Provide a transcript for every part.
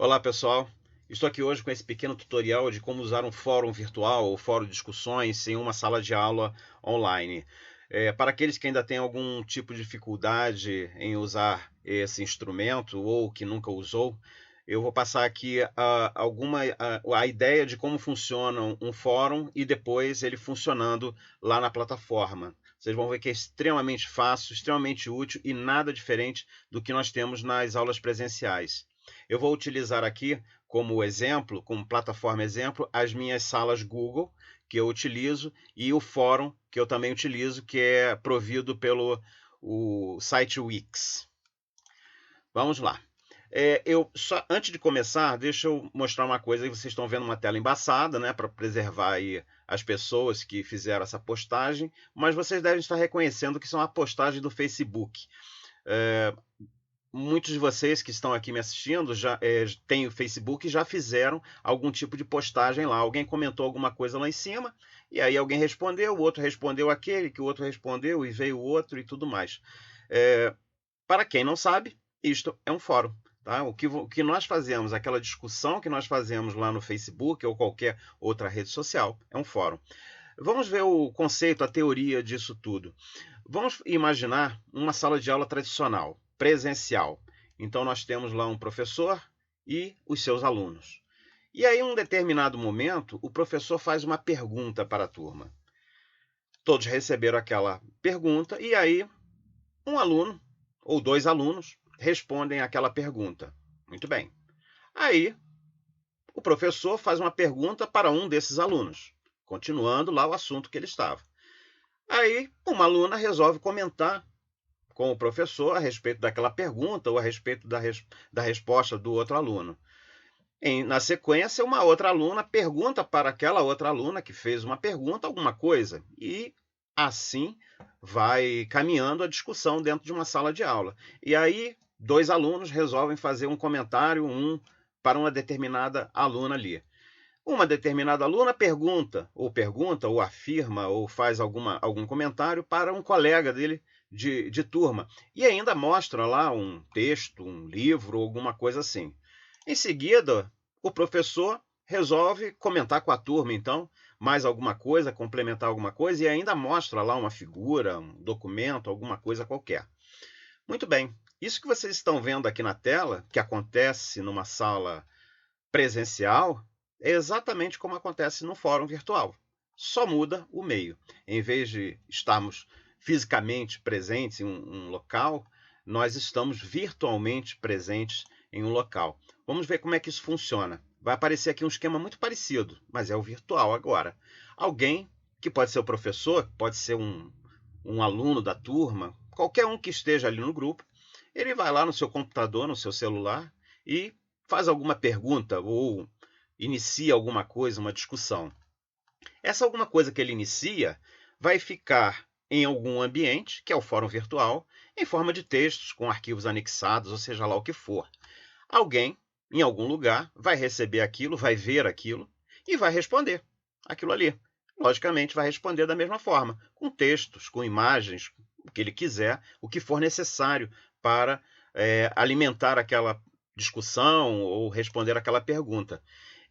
Olá pessoal, estou aqui hoje com esse pequeno tutorial de como usar um fórum virtual ou fórum de discussões em uma sala de aula online. Para aqueles que ainda têm algum tipo de dificuldade em usar esse instrumento ou que nunca usou, eu vou passar aqui a ideia de como funciona um fórum e depois ele funcionando lá na plataforma. Vocês vão ver que é extremamente fácil, extremamente útil e nada diferente do que nós temos nas aulas presenciais. Eu vou utilizar aqui como exemplo, como plataforma exemplo, as minhas salas Google, que eu utilizo, e o fórum, que eu também utilizo, que é provido pelo site Wix. Vamos lá. Antes de começar, deixa eu mostrar uma coisa. Vocês estão vendo uma tela embaçada, né, para preservar aí as pessoas que fizeram essa postagem, mas vocês devem estar reconhecendo que isso é uma postagem do Facebook. Muitos de vocês que estão aqui me assistindo já têm o Facebook e já fizeram algum tipo de postagem lá. Alguém comentou alguma coisa lá em cima, e aí alguém respondeu, o outro respondeu aquele, que o outro respondeu, e veio o outro e tudo mais. Para quem não sabe, isto é um fórum. Tá? O que nós fazemos, aquela discussão que nós fazemos lá no Facebook ou qualquer outra rede social, é um fórum. Vamos ver o conceito, a teoria disso tudo. Vamos imaginar uma sala de aula tradicional, presencial. Então nós temos lá um professor e os seus alunos. E aí, em um determinado momento, o professor faz uma pergunta para a turma. Todos receberam aquela pergunta e aí um aluno ou dois alunos respondem àquela pergunta. Muito bem. Aí o professor faz uma pergunta para um desses alunos, continuando lá o assunto que ele estava. Aí uma aluna resolve comentar com o professor a respeito daquela pergunta ou a respeito da resposta do outro aluno. Na sequência, uma outra aluna pergunta para aquela outra aluna que fez uma pergunta alguma coisa e assim vai caminhando a discussão dentro de uma sala de aula. E aí dois alunos resolvem fazer um comentário, para uma determinada aluna ali. Uma determinada aluna pergunta, ou afirma, ou faz algum comentário para um colega dele de turma. E ainda mostra lá um texto, um livro, alguma coisa assim. Em seguida, o professor resolve comentar com a turma, então, mais alguma coisa, complementar alguma coisa, e ainda mostra lá uma figura, um documento, alguma coisa qualquer. Muito bem. Isso que vocês estão vendo aqui na tela, que acontece numa sala presencial, é exatamente como acontece no fórum virtual. Só muda o meio. Em vez de estarmos fisicamente presentes em um local, nós estamos virtualmente presentes em um local. Vamos ver como é que isso funciona. Vai aparecer aqui um esquema muito parecido, mas é o virtual agora. Alguém, que pode ser o professor, pode ser um aluno da turma, qualquer um que esteja ali no grupo, ele vai lá no seu computador, no seu celular e faz alguma pergunta ou inicia alguma coisa, uma discussão. Essa alguma coisa que ele inicia vai ficar em algum ambiente, que é o fórum virtual, em forma de textos, com arquivos anexados, ou seja lá o que for. Alguém, em algum lugar, vai receber aquilo, vai ver aquilo e vai responder aquilo ali. Logicamente, vai responder da mesma forma, com textos, com imagens, o que ele quiser, o que for necessário para alimentar aquela discussão ou responder aquela pergunta.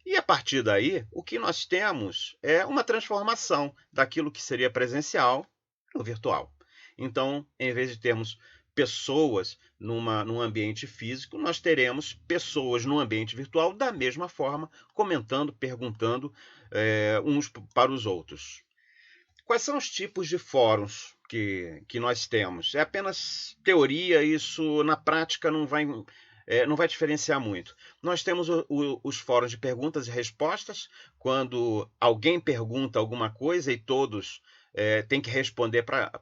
E a partir daí, o que nós temos é uma transformação daquilo que seria presencial no virtual. Então, em vez de termos pessoas num ambiente físico, nós teremos pessoas no ambiente virtual da mesma forma, comentando, perguntando uns para os outros. Quais são os tipos de fóruns que nós temos? É apenas teoria, isso na prática não vai diferenciar muito. Nós temos os fóruns de perguntas e respostas, quando alguém pergunta alguma coisa e todos têm que responder para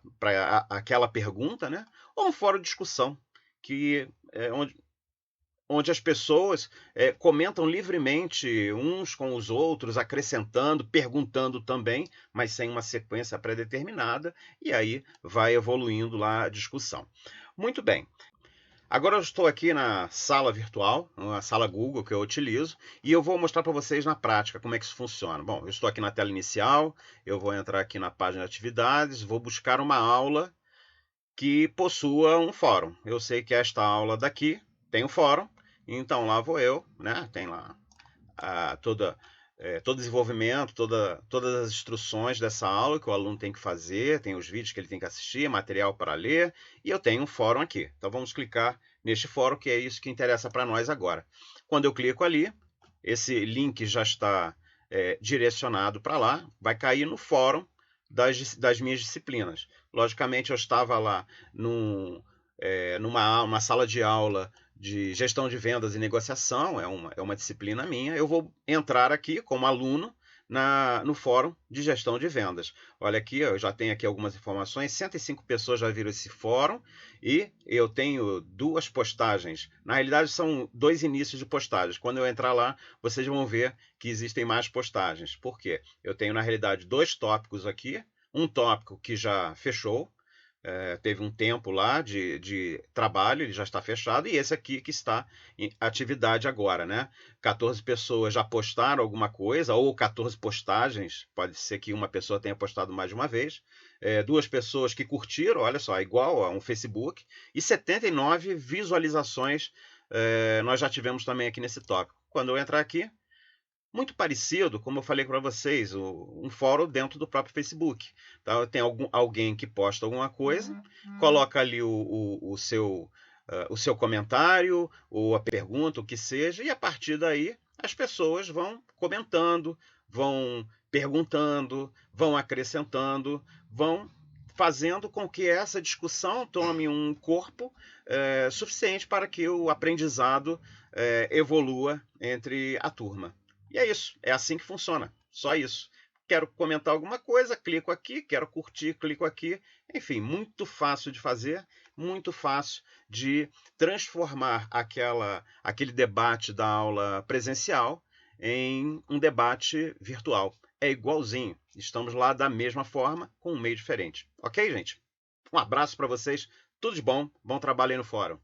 aquela pergunta, né? Ou um fórum de discussão, que é onde as pessoas comentam livremente uns com os outros, acrescentando, perguntando também, mas sem uma sequência pré-determinada, e aí vai evoluindo lá a discussão. Muito bem. Agora eu estou aqui na sala virtual, na sala Google que eu utilizo, e eu vou mostrar para vocês na prática como é que isso funciona. Bom, eu estou aqui na tela inicial, eu vou entrar aqui na página de atividades, vou buscar uma aula que possua um fórum. Eu sei que esta aula daqui tem um fórum, Então lá vou eu, né? Tem lá todo o desenvolvimento, todas as instruções dessa aula que o aluno tem que fazer, tem os vídeos que ele tem que assistir, material para ler, e eu tenho um fórum aqui. Então vamos clicar neste fórum, que é isso que interessa para nós agora. Quando eu clico ali, esse link já está direcionado para lá, vai cair no fórum das minhas disciplinas. Logicamente, eu estava lá numa sala de aula de gestão de vendas e negociação, é uma disciplina minha. Eu vou entrar aqui como aluno no fórum de gestão de vendas. Olha aqui, eu já tenho aqui algumas informações, 105 pessoas já viram esse fórum e eu tenho 2 postagens. Na realidade, são 2 inícios de postagens. Quando eu entrar lá, vocês vão ver que existem mais postagens. Por quê? Eu tenho, na realidade, 2 tópicos aqui. Um tópico que já fechou, teve um tempo lá de trabalho, ele já está fechado, e esse aqui que está em atividade agora, né? 14 pessoas já postaram alguma coisa, ou 14 postagens, pode ser que uma pessoa tenha postado mais de uma vez, 2 pessoas que curtiram, olha só, igual a um Facebook, e 79 visualizações nós já tivemos também aqui nesse tópico. Quando eu entrar aqui, muito parecido, como eu falei para vocês, um fórum dentro do próprio Facebook. Então, tem alguém que posta alguma coisa, coloca ali o seu comentário, ou a pergunta, o que seja, e a partir daí as pessoas vão comentando, vão perguntando, vão acrescentando, vão fazendo com que essa discussão tome um corpo suficiente para que o aprendizado evolua entre a turma. E é isso, é assim que funciona, só isso. Quero comentar alguma coisa, clico aqui, quero curtir, clico aqui. Enfim, muito fácil de fazer, muito fácil de transformar aquele debate da aula presencial em um debate virtual. É igualzinho, estamos lá da mesma forma, com um meio diferente. Ok, gente? Um abraço para vocês, tudo de bom, bom trabalho aí no fórum.